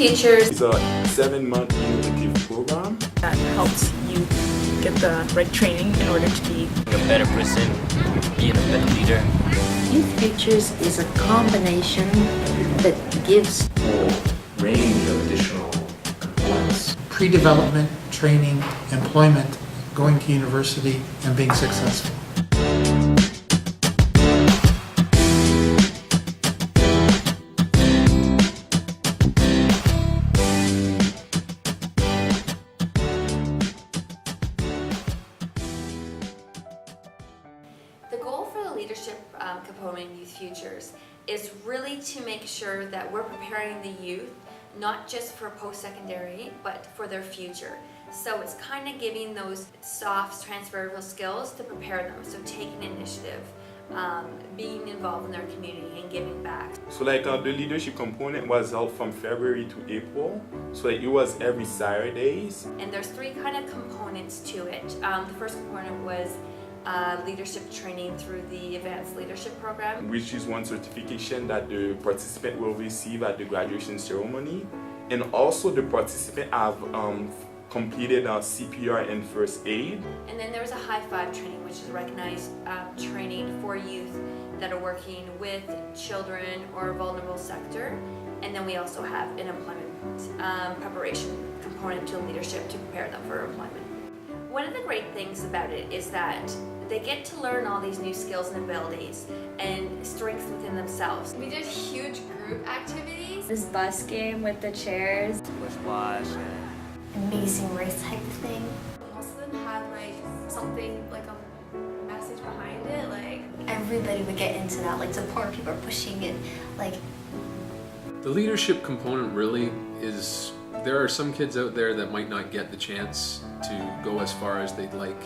Futures It's a 7-month innovative program that helps you get the right training in order to be a better person, being a better leader. Youth Futures is a combination that gives a range of additional components. Pre-development, training, employment, going to university, and being successful. The goal for the leadership component in Youth Futures is really to make sure that we're preparing the youth not just for post-secondary but for their future. So it's kind of giving those soft transferable skills to prepare them. So taking initiative, being involved in their community and giving back. So the leadership component was held from February to April. So it was every Saturdays. And there's 3 kind of components to it. The first component was leadership training through the Advanced Leadership Program, which is one certification that the participant will receive at the graduation ceremony. And also the participant have completed CPR and first aid. And then there was a high five training, which is recognized training for youth that are working with children or a vulnerable sector. And then we also have an employment preparation component to leadership to prepare them for employment. One of the great things about it is that they get to learn all these new skills and abilities and strengths within themselves. We did huge group activities. This bus game with the chairs. Splash and Amazing Race type of thing. Most of them had like something, like a message behind it, like Everybody would get into that, like support people are pushing it, like. The leadership component really is, there are some kids out there that might not get the chance to go as far as they'd like.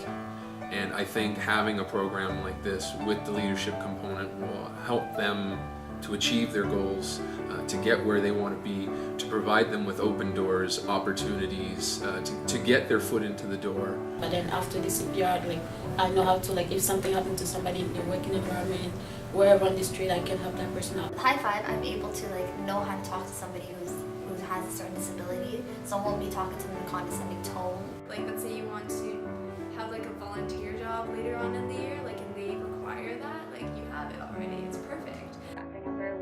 And I think having a program like this with the leadership component will help them to achieve their goals, to get where they want to be, to provide them with open doors, opportunities, to get their foot into the door. But then after the CPR, like, I know how to, like, if something happened to somebody in the working environment, wherever on the street, I can help that person out. With High Five, I'm able to like know how to talk to somebody who has a certain disability. Someone won't be talking to them in a condescending tone. Like let's say you want to have like a volunteer job later on in the year, like and they require that, like you have it already, it's perfect. I remember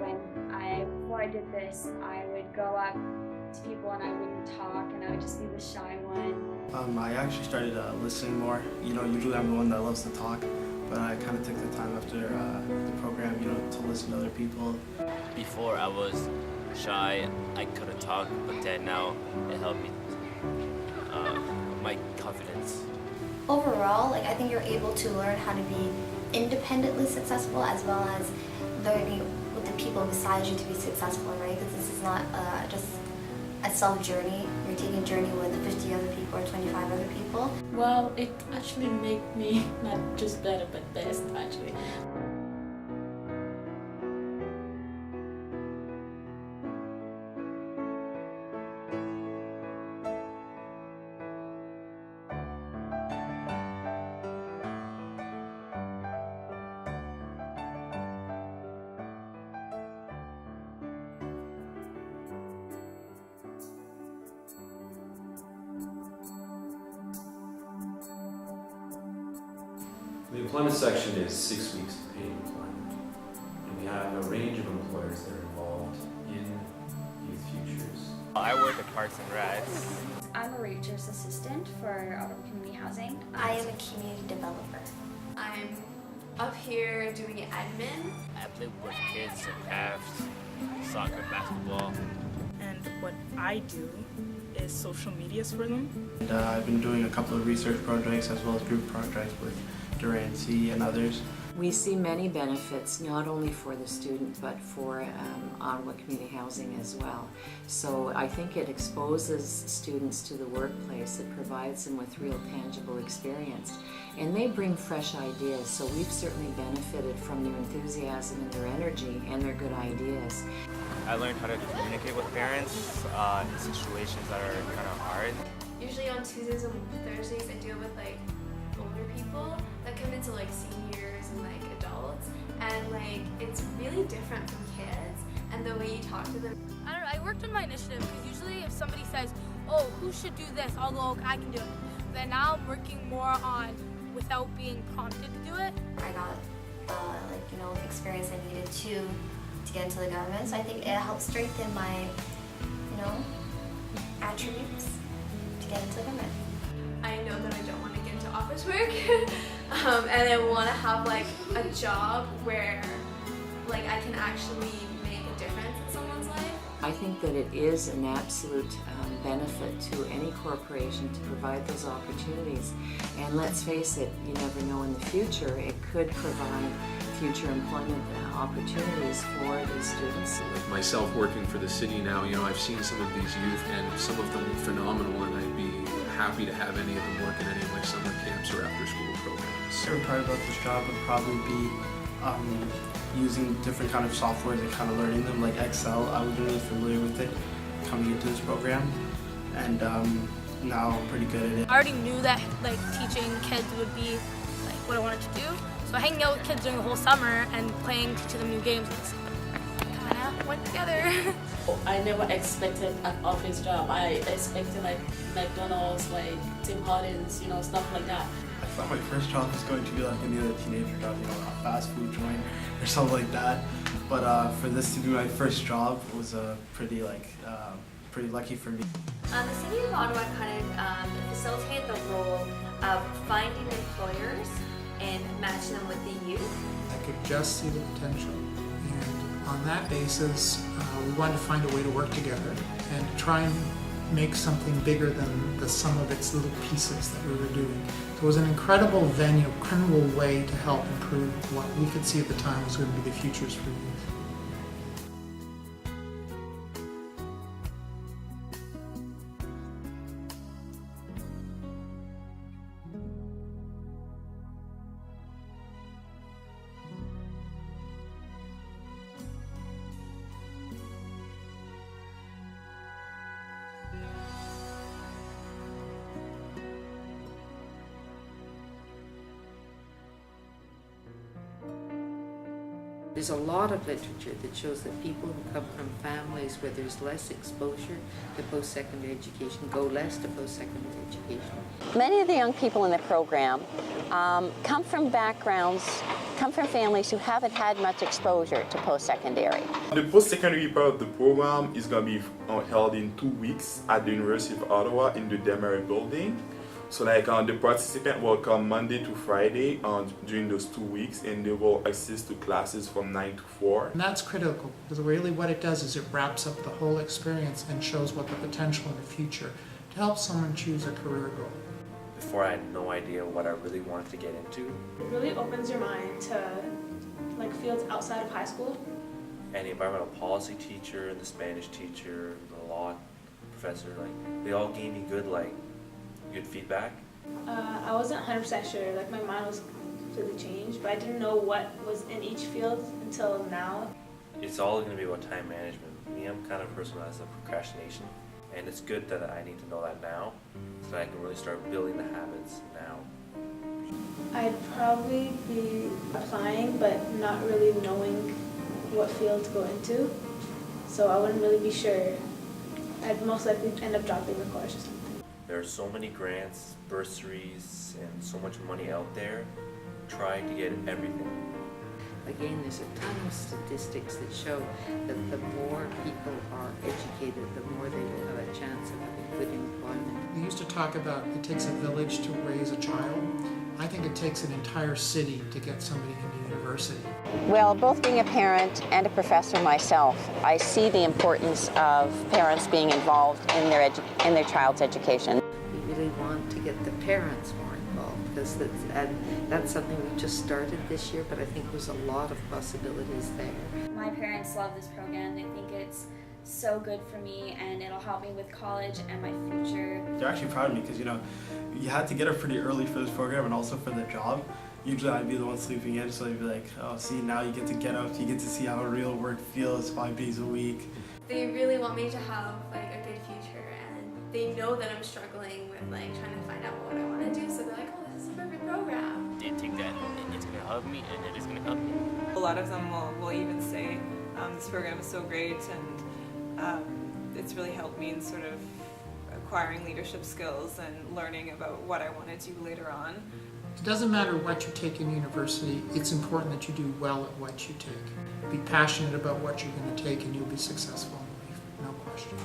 before I did this, I would go up to people and I wouldn't talk and I would just be the shy one. I actually started listening more. Usually I'm the one that loves to talk, but I kind of took the time after the program, to listen to other people. Before I was shy, I couldn't talk, but then now it helped me my confidence. Overall, like I think you're able to learn how to be independently successful as well as learning with the people beside you to be successful, right? Because this is not just a self-journey. You're taking a journey with 50 other people or 25 other people. Well, it actually made me not just better, but best, actually. The employment section is 6 weeks of paid employment, and we have a range of employers that are involved in Youth Futures. I work at Parks and Recs. I'm a Rangers assistant for Autumn Community Housing. I am a community developer. I'm up here doing admin. I play with kids and crafts, soccer, basketball. and what I do is social medias for them. And I've been doing a couple of research projects as well as group projects with Durancy and others. We see many benefits, not only for the student, but for Ottawa Community Housing as well. So I think it exposes students to the workplace. It provides them with real tangible experience. And they bring fresh ideas, so we've certainly benefited from their enthusiasm and their energy and their good ideas. I learned how to communicate with parents in situations that are kind of hard. Usually on Tuesdays and Thursdays I deal with like older people that come into like seniors and like adults, and like it's really different from kids, and the way you talk to them. I don't know, I worked on my initiative because usually if somebody says, oh, who should do this, I'll go, okay, I can do it. But now I'm working more on without being prompted to do it. I got the experience I needed to get into the government. So I think it helped strengthen my, attributes to get into the government. I know that I don't want to get into office work, and I want to have like a job where like I can actually make a difference in someone's life. I think that it is an absolute benefit to any corporation to provide those opportunities. And let's face it, you never know in the future, it could provide future employment opportunities for these students. Like myself working for the city now, I've seen some of these youth and some of them phenomenal, and I'd be happy to have any of them work in any of my summer camps or after school programs. The favorite part about this job would probably be using different kind of softwares and kind of learning them, like Excel. I wasn't really familiar with it coming into this program, and now I'm pretty good at it. I already knew that like teaching kids would be like what I wanted to do. So hanging out with kids during the whole summer and teaching them new games, kind of went together. I never expected an office job. I expected like McDonald's, like Tim Hortons, stuff like that. I thought my first job was going to be like any other teenager job, a fast food joint or something like that. But for this to be my first job was pretty lucky for me. The City of Ottawa kind of facilitated the role of finding employers and match them with the youth. I could just see the potential, and on that basis, we wanted to find a way to work together and try and make something bigger than the sum of its little pieces that we were doing. So it was an incredible venue, incredible way to help improve what we could see at the time was going to be the futures for youth. There's a lot of literature that shows that people who come from families where there's less exposure to post-secondary education go less to post-secondary education. Many of the young people in the program come from families who haven't had much exposure to post-secondary. The post-secondary part of the program is going to be held in 2 weeks at the University of Ottawa in the Demery building. So the participant will come Monday to Friday during those 2 weeks, and they will assist to classes from 9 to 4. And that's critical, because really what it does is it wraps up the whole experience and shows what the potential in the future to help someone choose a career goal. Before I had no idea what I really wanted to get into. It really opens your mind to fields outside of high school. And the environmental policy teacher and the Spanish teacher, the law professor, they all gave me good feedback. I wasn't 100% sure, my mind was completely changed, but I didn't know what was in each field until now. It's all going to be about time management. Me, I'm kind of a person who has a procrastination, and it's good that I need to know that now, so that I can really start building the habits now. I'd probably be applying, but not really knowing what field to go into, so I wouldn't really be sure. I'd most likely end up dropping the course or something. There are so many grants, bursaries, and so much money out there trying to get everything. Again, there's a ton of statistics that show that the more people are educated, the more they will have a chance of having good employment. We used to talk about it takes a village to raise a child. I think it takes an entire city to get somebody into university. Well, both being a parent and a professor myself, I see the importance of parents being involved in their child's education. We really want to get the parents more involved, because that's something we just started this year, but I think there's a lot of possibilities there. My parents love this program. They think it's so good for me, and it'll help me with college and my future. They're actually proud of me because, you had to get up pretty early for this program and also for the job. Usually I'd be the one sleeping in, so they'd be like, oh, see, now you get to get up, you get to see how real work feels 5 days a week. They really want me to have a good future, and they know that I'm struggling with trying to find out what I want to do, so they're like, oh, this is a perfect program. They think that it's going to help me, and it is going to help me. A lot of them will even say, This program is so great, and it's really helped me in sort of acquiring leadership skills and learning about what I want to do later on. It doesn't matter what you take in university, it's important that you do well at what you take. Be passionate about what you're going to take and you'll be successful in life, no question.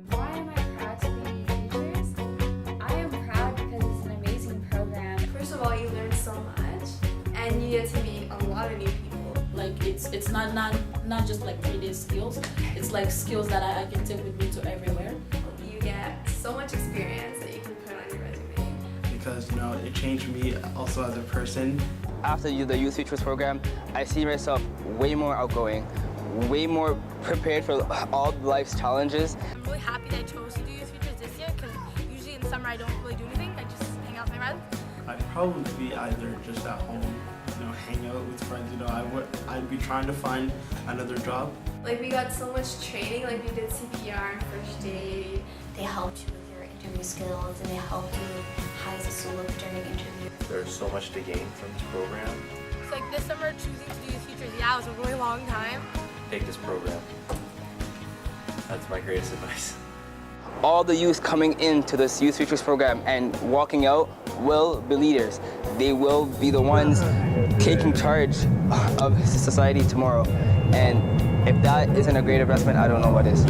Why am I proud to be Youth Futures? I am proud because it's an amazing program. First of all, you learn so much, and you get to meet a lot of new people. Like it's not just like 3D skills. It's like skills that I can take with me to everywhere. You get so much experience that you can put on your resume. Because it changed me also as a person. After the Youth Futures program, I see myself way more outgoing, way more prepared for all life's challenges. I'm really happy that I chose to do Youth Futures this year because usually in the summer I don't really do anything. I just hang out with my friends. I'd probably be either just at home, hang out with friends. I'd be trying to find another job. Like we got so much training, like we did CPR and first aid. They helped you with your interview skills, and they help you hide the suluk during interview. There's so much to gain from this program. It's like this summer choosing to do Youth Futures, yeah, it was a really long time. Take this program. That's my greatest advice. All the youth coming into this Youth Futures program and walking out will be leaders. They will be the ones taking charge of society tomorrow. And if that isn't a great investment, I don't know what is.